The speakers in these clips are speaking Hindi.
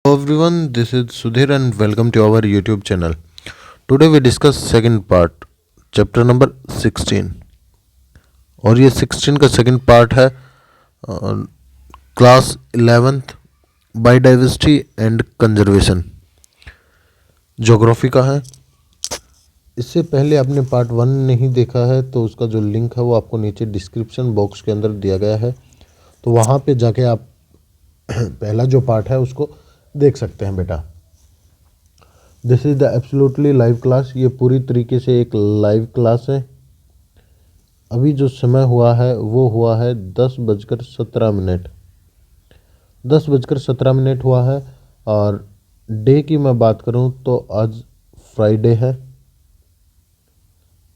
Hello everyone, this is Sudhir and welcome to our YouTube channel. Today we discuss second part, chapter number 16. और ये 16 का सेकंड पार्ट है class 11th biodiversity and conservation, geography का है। इससे पहले आपने पार्ट 1 नहीं देखा है तो उसका जो लिंक है वो आपको नीचे डिस्क्रिप्शन बॉक्स के अंदर दिया गया है, तो वहाँ पे जाके आप पहला जो पार्ट है उसको देख सकते हैं बेटा। This is the absolutely live class, ये पूरी तरीके से एक लाइव क्लास है। अभी जो समय हुआ है वो हुआ है 10:17। 10:17 हुआ है। और डे की मैं बात करूं तो आज फ्राइडे है।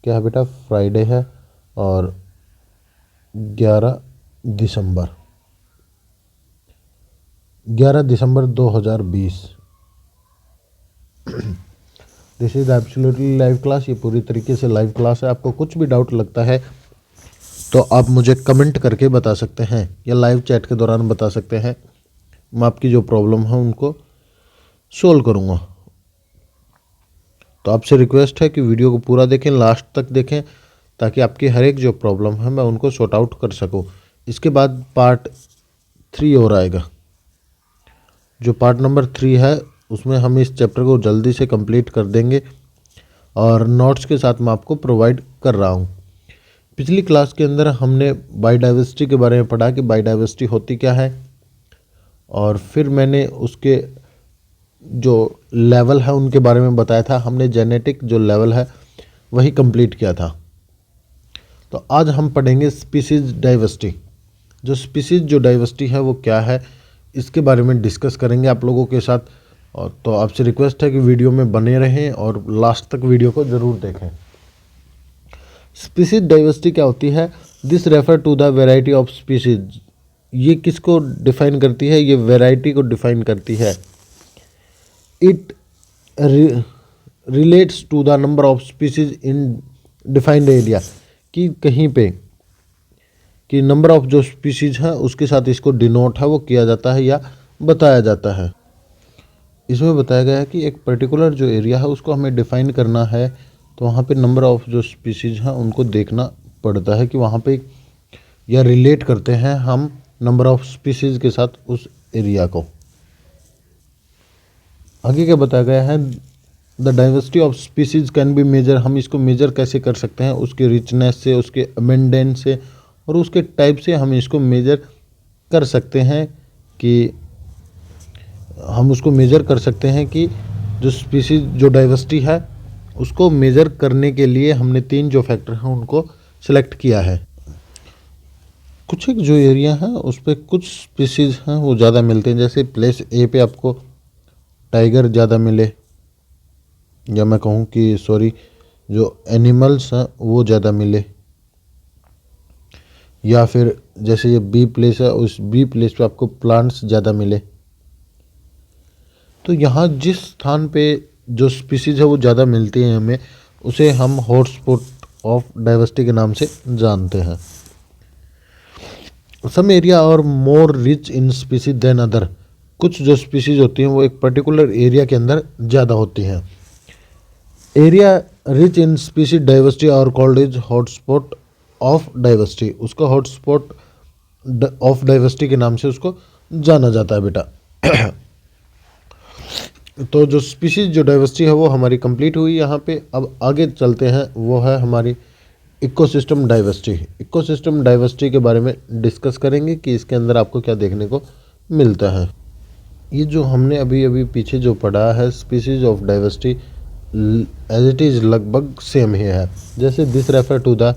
क्या है बेटा? फ्राइडे है और 11 दिसंबर 2020। This is absolutely live class, ये पूरी तरीके से लाइव क्लास है। आपको कुछ भी डाउट लगता है तो आप मुझे कमेंट करके बता सकते हैं या लाइव चैट के दौरान बता सकते हैं। मैं आपकी जो प्रॉब्लम है उनको सोल्व करूँगा। तो आपसे रिक्वेस्ट है कि वीडियो को पूरा देखें, लास्ट तक देखें, ताकि आपकी हर एक जो प्रॉब्लम है मैं उनको सॉर्ट आउट कर सकूँ। इसके बाद पार्ट 3 और आएगा। जो पार्ट नंबर 3 है उसमें हम इस चैप्टर को जल्दी से कंप्लीट कर देंगे और नोट्स के साथ मैं आपको प्रोवाइड कर रहा हूँ। पिछली क्लास के अंदर हमने बायोडाइवर्सिटी के बारे में पढ़ा कि बायोडाइवर्सिटी होती क्या है, और फिर मैंने उसके जो लेवल है उनके बारे में बताया था। हमने जेनेटिक जो लेवल है वही कंप्लीट किया था। तो आज हम पढ़ेंगे स्पीसीज डाइवर्सिटी। जो स्पीसीज जो डाइवर्सिटी है वो क्या है, इसके बारे में डिस्कस करेंगे आप लोगों के साथ। और तो आपसे रिक्वेस्ट है कि वीडियो में बने रहें और लास्ट तक वीडियो को ज़रूर देखें। स्पीसीज डाइवर्सिटी क्या होती है? This refer to the variety of species. ये किसको डिफाइन करती है? ये वैरायटी को डिफाइन करती है। It relates to the number of species in defined area, कि कहीं पे कि नंबर ऑफ जो स्पीसीज है उसके साथ इसको डिनोट है वो किया जाता है या बताया जाता है। इसमें बताया गया है कि एक पर्टिकुलर जो एरिया है उसको हमें डिफाइन करना है, तो वहाँ पे नंबर ऑफ जो स्पीसीज हैं उनको देखना पड़ता है कि वहाँ पे या रिलेट करते हैं हम नंबर ऑफ स्पीसीज के साथ उस एरिया को। आगे क्या बताया गया है? The diversity of species can be measure. हम इसको मेजर कैसे कर सकते हैं? उसके रिचनेस से, उसके अबेंडेंस से और उसके टाइप से हम इसको मेजर कर सकते हैं कि जो स्पीसीज जो डाइवर्सिटी है उसको मेजर करने के लिए हमने 3 जो फैक्टर हैं उनको सेलेक्ट किया है। कुछ एक जो एरिया है उस पर कुछ स्पीसीज हैं वो ज़्यादा मिलते हैं। जैसे प्लेस ए पे आपको टाइगर ज़्यादा मिले, या मैं कहूँ कि जो एनिमल्स हैं वो ज़्यादा मिले, या फिर जैसे ये बी प्लेस है उस बी प्लेस पे आपको प्लांट्स ज़्यादा मिले। तो यहाँ जिस स्थान पे जो स्पीसीज है वो ज़्यादा मिलती हैं हमें, उसे हम हॉटस्पॉट ऑफ डाइवर्सिटी के नाम से जानते हैं। सम एरिया और more rich in species than other. कुछ जो स्पीसीज होती हैं वो एक पर्टिकुलर एरिया के अंदर ज़्यादा होती हैं। Area rich in species diversity और called is hotspot of diversity. उसको हॉटस्पॉट ऑफ डाइवर्सिटी के नाम से उसको जाना जाता है बेटा। तो जो स्पीसीज जो डाइवर्सिटी है वो हमारी कंप्लीट हुई यहाँ पे। अब आगे चलते हैं, वो है हमारी इकोसिस्टम डाइवर्सिटी। इकोसिस्टम डाइवर्सिटी के बारे में डिस्कस करेंगे कि इसके अंदर आपको क्या देखने को मिलता है। ये जो हमने अभी अभी पीछे जो पढ़ा है species of diversity, as it is लगभग सेम ही है। जैसे this refer to the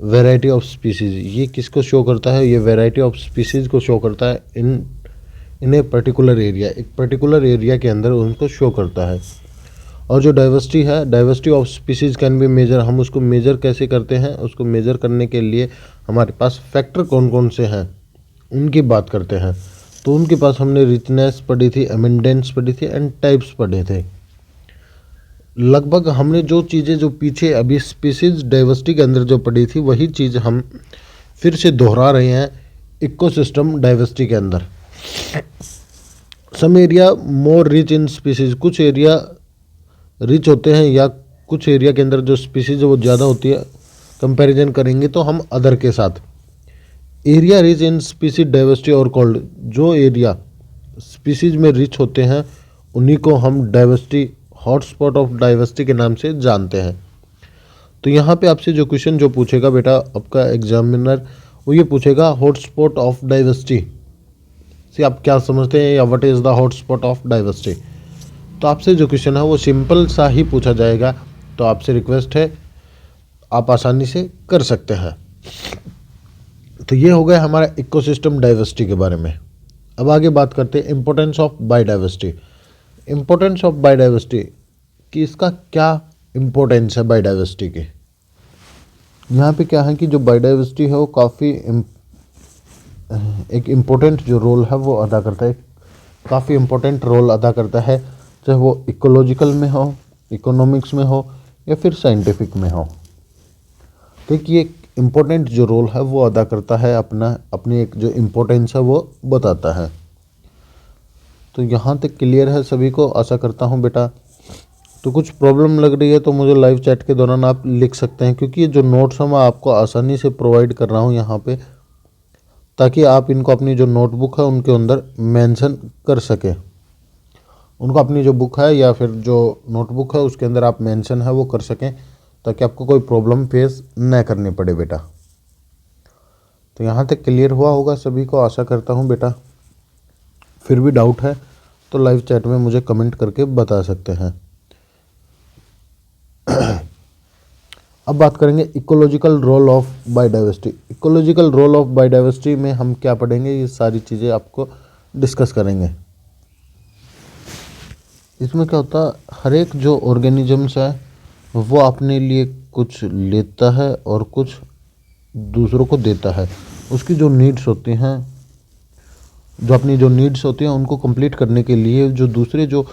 variety of species, ये किसको शो करता है? ये वैरायटी ऑफ स्पीसीज को शो करता है इन ए पर्टिकुलर एरिया। एक पर्टिकुलर एरिया के अंदर उनको शो करता है। और जो डाइवर्सिटी है, diversity of species can be measure. हम उसको मेजर कैसे करते हैं? उसको मेजर करने के लिए हमारे पास फैक्टर कौन कौन से हैं उनकी बात करते हैं। तो उनके पास हमने रिचनेस पढ़ी थी, अबेंडेंस पढ़ी थी एंड टाइप्स पढ़े थे। लगभग हमने जो चीज़ें जो पीछे अभी स्पीसीज डाइवर्सिटी के अंदर जो पढ़ी थी वही चीज़ हम फिर से दोहरा रहे हैं इकोसिस्टम डाइवर्सिटी के अंदर। Some area more rich in species, कुछ एरिया रिच होते हैं या कुछ एरिया के अंदर जो स्पीसीज वो ज़्यादा होती है कंपैरिजन करेंगे तो हम अदर के साथ। Area rich in species diversity और कॉल्ड, जो एरिया स्पीसीज में रिच होते हैं उन्हीं को हम डाइवर्सिटी, हॉटस्पॉट ऑफ डाइवर्सिटी के नाम से जानते हैं। तो यहाँ पे आपसे जो क्वेश्चन जो पूछेगा बेटा आपका एग्जामिनर, वो ये पूछेगा हॉटस्पॉट ऑफ डाइवर्सिटी से आप क्या समझते हैं या what is the hotspot of diversity. तो आपसे जो क्वेश्चन है वो सिंपल सा ही पूछा जाएगा, तो आपसे रिक्वेस्ट है आप आसानी से कर सकते हैं। तो ये हो गया हमारा इकोसिस्टम डाइवर्सिटी के बारे में। अब आगे बात करते हैं importance of biodiversity. Importance of biodiversity कि इसका क्या इम्पोर्टेंस है बायोडाइवर्सिटी के। यहाँ पे क्या है कि जो बायोडाइवर्सिटी है वो काफ़ी एक इम्पोर्टेंट जो रोल है वो अदा करता है, काफ़ी इम्पोर्टेंट रोल अदा करता है, चाहे वो इकोलॉजिकल में हो, इकोनॉमिक्स में हो या फिर साइंटिफिक में हो। देखिए एक इम्पोर्टेंट जो रोल है वो अदा करता है, अपनी एक जो इम्पोर्टेंस है वो बताता है। तो यहाँ तक क्लियर है सभी को, आशा करता हूँ बेटा। तो कुछ प्रॉब्लम लग रही है तो मुझे लाइव चैट के दौरान आप लिख सकते हैं, क्योंकि ये जो नोट्स हैं मैं आपको आसानी से प्रोवाइड कर रहा हूँ यहाँ पे, ताकि आप इनको अपनी जो नोटबुक है उनके अंदर मेंशन कर सकें। उनको अपनी जो बुक है या फिर जो नोटबुक है उसके अंदर आप मेंशन है वो कर सकें, ताकि आपको कोई प्रॉब्लम फेस न करनी पड़े बेटा। तो यहाँ तक क्लियर हुआ होगा सभी को, आशा करता हूँ बेटा। फिर भी डाउट है तो लाइव चैट में मुझे कमेंट करके बता सकते हैं। अब बात करेंगे ecological role of biodiversity. Ecological role of biodiversity में हम क्या पढ़ेंगे, ये सारी चीज़ें आपको डिस्कस करेंगे। इसमें क्या होता है, हर एक जो ऑर्गेनिजम्स है वो अपने लिए कुछ लेता है और कुछ दूसरों को देता है। उसकी जो नीड्स होती हैं, जो अपनी जो नीड्स होती हैं उनको कंप्लीट करने के लिए जो दूसरे जो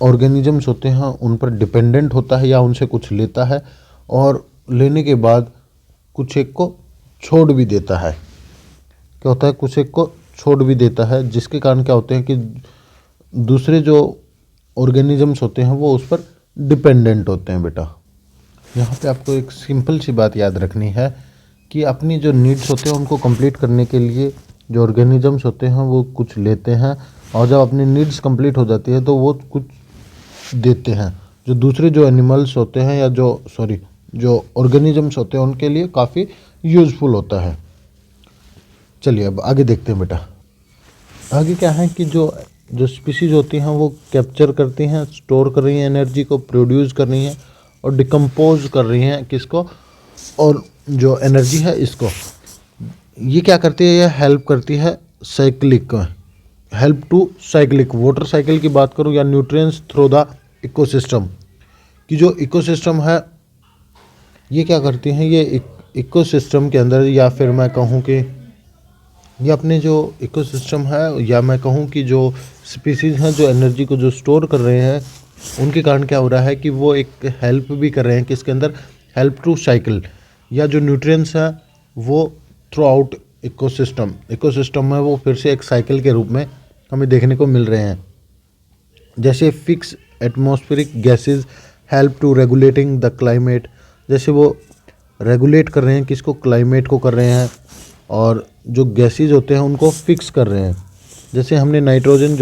ऑर्गेनिजम्स होते हैं उन पर डिपेंडेंट होता है या उनसे कुछ लेता है, और लेने के बाद कुछ एक को छोड़ भी देता है। क्या होता है, कुछ एक को छोड़ भी देता है, जिसके कारण क्या होते हैं कि दूसरे जो ऑर्गेनिजम्स होते हैं वो उस पर डिपेंडेंट होते हैं बेटा। यहाँ पे आपको एक सिंपल सी बात याद रखनी है कि अपनी जो नीड्स होते हैं उनको कंप्लीट करने के लिए जो ऑर्गेनिजम्स होते हैं वो कुछ लेते हैं, और जब अपनी नीड्स कंप्लीट हो जाती है तो वो कुछ देते हैं, जो दूसरे जो एनिमल्स होते हैं या जो ऑर्गेनिजम्स होते हैं उनके लिए काफ़ी यूज़फुल होता है। चलिए अब आगे देखते हैं बेटा। आगे क्या है कि जो स्पीसीज होती हैं वो कैप्चर करती हैं, स्टोर कर रही हैं एनर्जी को, प्रोड्यूस कर रही हैं और डिकम्पोज कर रही हैं किसको, और जो एनर्जी है इसको। ये क्या करती है, ये हेल्प करती है cyclic, help to cyclic water cycle की बात करूँ या न्यूट्रिएंट्स थ्रू द इकोसिस्टम की जो इकोसिस्टम है ये क्या करती हैं, ये इकोसिस्टम के अंदर, या फिर मैं कहूँ कि ये अपने जो इकोसिस्टम है, या मैं कहूँ कि जो स्पीसीज हैं जो एनर्जी को जो स्टोर कर रहे हैं, उनके कारण क्या हो रहा है कि वो एक हेल्प भी कर रहे हैं किसके अंदर, हेल्प टू साइकिल, या जो न्यूट्रिएंट्स हैं वो थ्रू आउट इकोसिस्टम में वो फिर से एक साइकिल के रूप में हमें देखने को मिल रहे हैं। जैसे fix atmospheric gases help to regulating the climate, जैसे वो रेगुलेट कर रहे हैं किसको, क्लाइमेट को कर रहे हैं, और जो गैसेस होते हैं उनको फिक्स कर रहे हैं। जैसे हमने नाइट्रोजन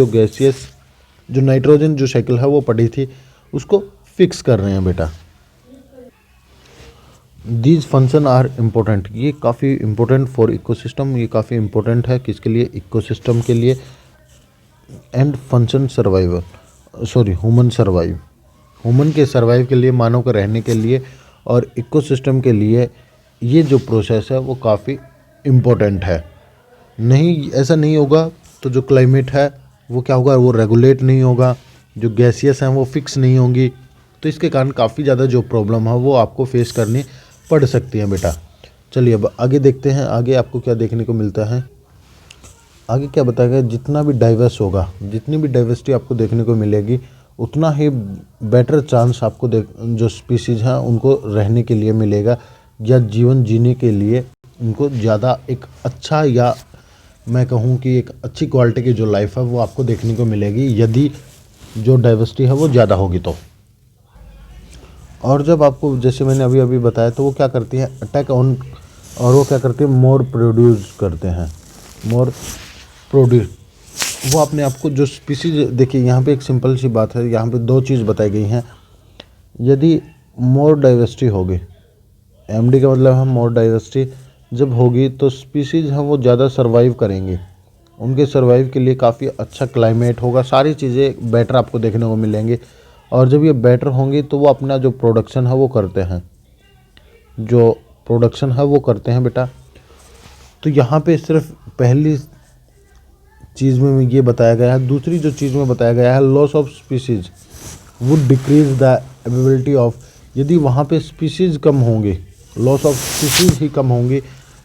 जो साइकिल है वो पढ़ी थी, उसको फिक्स कर रहे हैं बेटा। दीज फंक्शन आर इम्पोर्टेंट, ये काफ़ी इम्पोर्टेंट फॉर इकोसिस्टम, ये काफ़ी इम्पोर्टेंट है किसके लिए, इकोसिस्टम के लिए। एंड फंक्शन ह्यूमन के सर्वाइव के लिए, मानव के रहने के लिए और इकोसिस्टम के लिए ये जो प्रोसेस है वो काफ़ी इम्पोर्टेंट है। नहीं, ऐसा नहीं होगा तो जो क्लाइमेट है वो क्या होगा, वो रेगुलेट नहीं होगा, जो गैसियस हैं वो फिक्स नहीं होंगी, तो इसके कारण काफ़ी ज़्यादा जो प्रॉब्लम है वो आपको फेस करनी पड़ सकती हैं बेटा। चलिए अब आगे देखते हैं, आगे आपको क्या देखने को मिलता है। आगे क्या बताएगा, जितना भी डाइवर्स होगा, जितनी भी डाइवर्सिटी आपको देखने को मिलेगी उतना ही बेटर चांस आपको जो स्पीसीज हैं उनको रहने के लिए मिलेगा, या जीवन जीने के लिए उनको ज़्यादा एक अच्छा या मैं कहूँ कि एक अच्छी क्वालिटी की जो लाइफ है वो आपको देखने को मिलेगी यदि जो डाइवर्सिटी है वो ज़्यादा होगी तो। और जब आपको, जैसे मैंने अभी अभी बताया, तो वो क्या करती है, अटैक ऑन, और वो क्या करती है, मोर प्रोड्यूस करते हैं, मोर प्रोड्यूस। वो अपने आप को जो स्पीसीज, देखिए यहाँ पे एक सिंपल सी बात है, यहाँ पे दो चीज़ बताई गई हैं। यदि मोर डाइवर्सिटी होगी, एमडी का मतलब है मोर डाइवर्सिटी जब होगी, तो स्पीसीज हैं वो ज़्यादा सर्वाइव करेंगे, उनके सर्वाइव के लिए काफ़ी अच्छा क्लाइमेट होगा, सारी चीज़ें बेटर आपको देखने को मिलेंगी। और जब ये बेटर होंगी तो वो अपना जो प्रोडक्शन है वो करते हैं, जो प्रोडक्शन है वो करते हैं बेटा। तो यहाँ पे सिर्फ पहली चीज़ में ये बताया गया है। दूसरी जो चीज़ में बताया गया है, loss of species would decrease the ability of, यदि वहाँ पे स्पीसीज कम होंगे, लॉस ऑफ स्पीसीज ही कम होंगी,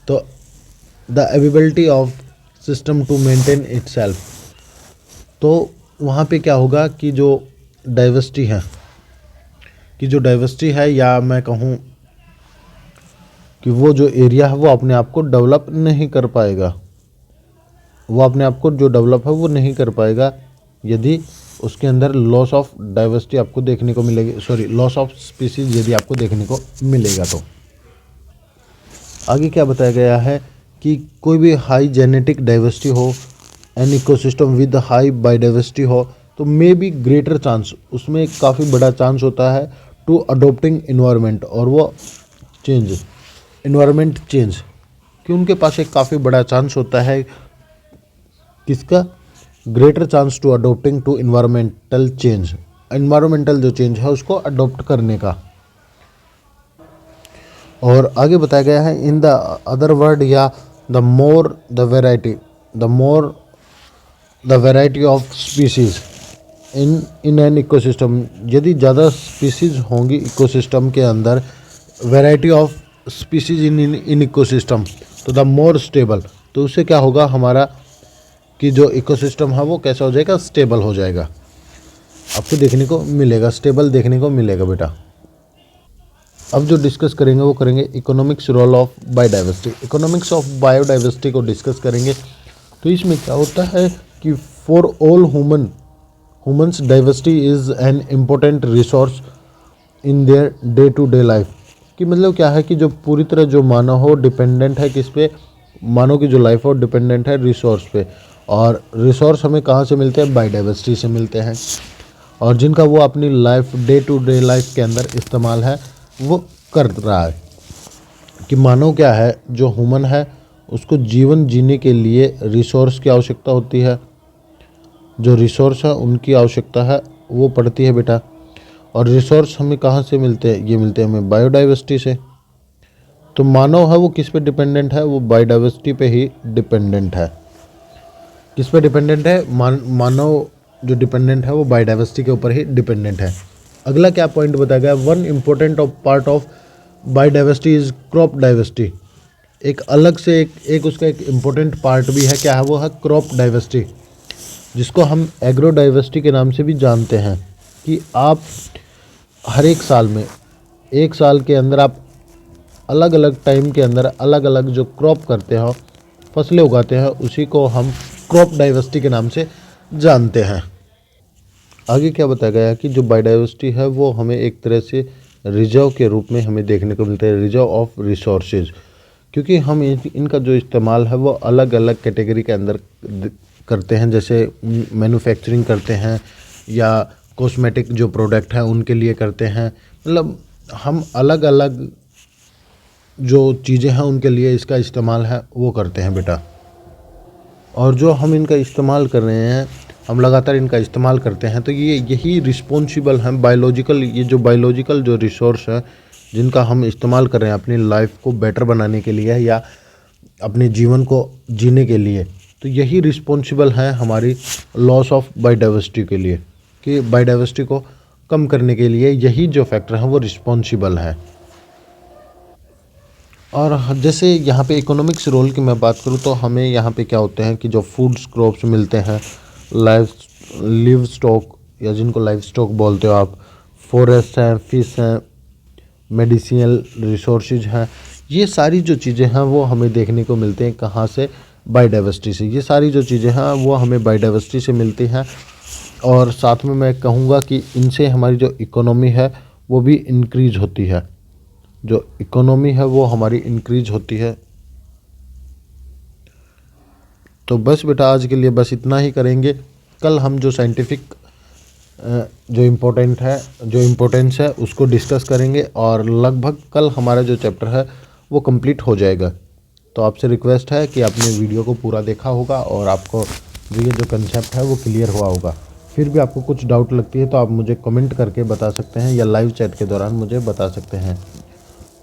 तो the ability of system to maintain itself, तो वहाँ पे क्या होगा कि जो डाइवर्सिटी है, या मैं कहूँ कि वो जो एरिया है वो अपने आप को डेवलप नहीं कर पाएगा, वो अपने आप को जो डेवलप है वो नहीं कर पाएगा यदि उसके अंदर लॉस ऑफ डाइवर्सिटी आपको देखने को मिलेगी, लॉस ऑफ स्पीसीज यदि आपको देखने को मिलेगा। तो आगे क्या बताया गया है कि कोई भी हाई जेनेटिक डाइवर्सिटी हो, an ecosystem with high biodiversity हो, तो मे बी ग्रेटर चांस, उसमें काफ़ी बड़ा चांस होता है टू अडोप्टिंग इन्वायरमेंट, और वो चेंज, इन्वायरमेंट चेंज, कि उनके पास एक काफ़ी बड़ा चांस होता है, किसका, greater chance to adopting to environmental change, environmental जो चेंज है उसको अडोप्ट करने का। और आगे बताया गया है, इन द अदर वर्ड, या the more the variety of species in an ecosystem, यदि ज़्यादा स्पीसीज होंगी इकोसिस्टम के अंदर, variety of species in ecosystem, तो द मोर स्टेबल, तो उससे क्या होगा हमारा कि जो इकोसिस्टम है वो कैसा हो जाएगा, स्टेबल हो जाएगा, आपको देखने को मिलेगा, स्टेबल देखने को मिलेगा बेटा। अब जो डिस्कस करेंगे वो करेंगे economics role of biodiversity, economics of biodiversity को डिस्कस करेंगे। तो इसमें क्या होता है कि for all humans diversity is an important resource in their day to day life, कि मतलब क्या है कि जो पूरी तरह जो मानव हो डिपेंडेंट है किस पे, मानव की जो लाइफ हो डिपेंडेंट है रिसोर्स पे, और रिसोर्स हमें कहाँ से मिलते हैं, बायोडाइवर्सिटी से मिलते हैं, और जिनका वो अपनी life day to day life के अंदर इस्तेमाल है वो कर रहा है। कि मानव क्या है, जो ह्यूमन है उसको जीवन जीने के लिए रिसोर्स की आवश्यकता होती है, जो रिसोर्स है उनकी आवश्यकता है वो पड़ती है बेटा। और रिसोर्स हमें कहाँ से मिलते हैं, ये मिलते हैं हमें बायोडाइवर्सिटी से। तो मानव है वो किस पे डिपेंडेंट है, वो बायोडाइवर्सिटी पे ही डिपेंडेंट है। किस पे डिपेंडेंट है, मानव जो डिपेंडेंट है वो बायोडाइवर्सिटी के ऊपर ही डिपेंडेंट है। अगला क्या पॉइंट बताया गया, one important part of biodiversity is crop diversity, एक अलग से एक उसका एक इम्पोर्टेंट पार्ट भी है, क्या है वो है क्रॉप डाइवर्सिटी, जिसको हम एग्रो डाइवर्सिटी के नाम से भी जानते हैं। कि आप हर एक साल में, एक साल के अंदर आप अलग अलग टाइम के अंदर अलग अलग जो क्रॉप करते हो, फसलें उगाते हैं, उसी को हम क्रॉप डाइवर्सिटी के नाम से जानते हैं। आगे क्या बताया गया है कि जो बायोडाइवर्सिटी है वो हमें एक तरह से रिजर्व के रूप में हमें देखने को मिलता है, रिजर्व ऑफ रिसोर्सेज, क्योंकि हम इनका जो इस्तेमाल है वो अलग अलग कैटेगरी के अंदर करते हैं, जैसे मैन्युफैक्चरिंग करते हैं या कॉस्मेटिक जो प्रोडक्ट हैं उनके लिए करते हैं, मतलब हम अलग अलग जो चीज़ें हैं उनके लिए इसका इस्तेमाल है वो करते हैं बेटा। और जो हम इनका इस्तेमाल कर रहे हैं, हम लगातार इनका इस्तेमाल करते हैं, तो ये यही रिस्पॉन्सिबल हैं बायोलॉजिकल, ये जो बायोलॉजिकल जो रिसोर्स है जिनका हम इस्तेमाल कर रहे हैं अपनी लाइफ को बेटर बनाने के लिए या अपने जीवन को जीने के लिए, तो यही रिस्पॉन्सिबल हैं हमारी लॉस ऑफ बायोडाइवर्सिटी के लिए, कि बायोडाइवर्सिटी को कम करने के लिए यही जो फैक्टर हैं वो रिस्पॉन्सिबल है। और जैसे यहाँ पे इकोनॉमिक्स रोल की मैं बात करूँ तो हमें यहाँ पे क्या होते हैं कि जो फूड्स क्रॉप्स मिलते हैं, लिव स्टॉक या जिनको लाइव स्टॉक बोलते हो आप, फॉरेस्ट हैं, फिश हैं, मेडिसिनल रिसोर्सेज हैं, ये सारी जो चीज़ें हैं वो हमें देखने को मिलते हैं कहाँ से, बायोडाइवर्सिटी से। ये सारी जो चीज़ें हैं वो हमें बायोडाइवर्सिटी से मिलती हैं। और साथ में मैं कहूँगा कि इनसे हमारी जो इकोनॉमी है वो भी इंक्रीज होती है, जो इकोनॉमी है वो हमारी इंक्रीज होती है। तो बस बेटा आज के लिए बस इतना ही करेंगे। कल हम जो साइंटिफिक जो इम्पोर्टेंस है उसको डिस्कस करेंगे और लगभग कल हमारा जो चैप्टर है वो कंप्लीट हो जाएगा। तो आपसे रिक्वेस्ट है कि आपने वीडियो को पूरा देखा होगा और आपको ये जो कंसेप्ट है वो क्लियर हुआ होगा। फिर भी आपको कुछ डाउट लगती है तो आप मुझे कमेंट करके बता सकते हैं या लाइव चैट के दौरान मुझे बता सकते हैं।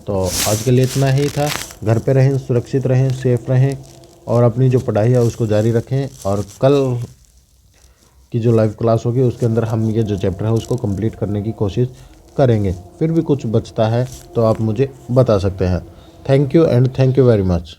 तो आज के लिए इतना ही था। घर पे रहें, सुरक्षित रहें, सेफ रहें और अपनी जो पढ़ाई है उसको जारी रखें। और कल की जो लाइव क्लास होगी उसके अंदर हम ये जो चैप्टर है उसको कंप्लीट करने की कोशिश करेंगे। फिर भी कुछ बचता है तो आप मुझे बता सकते हैं। Thank you and thank you very much.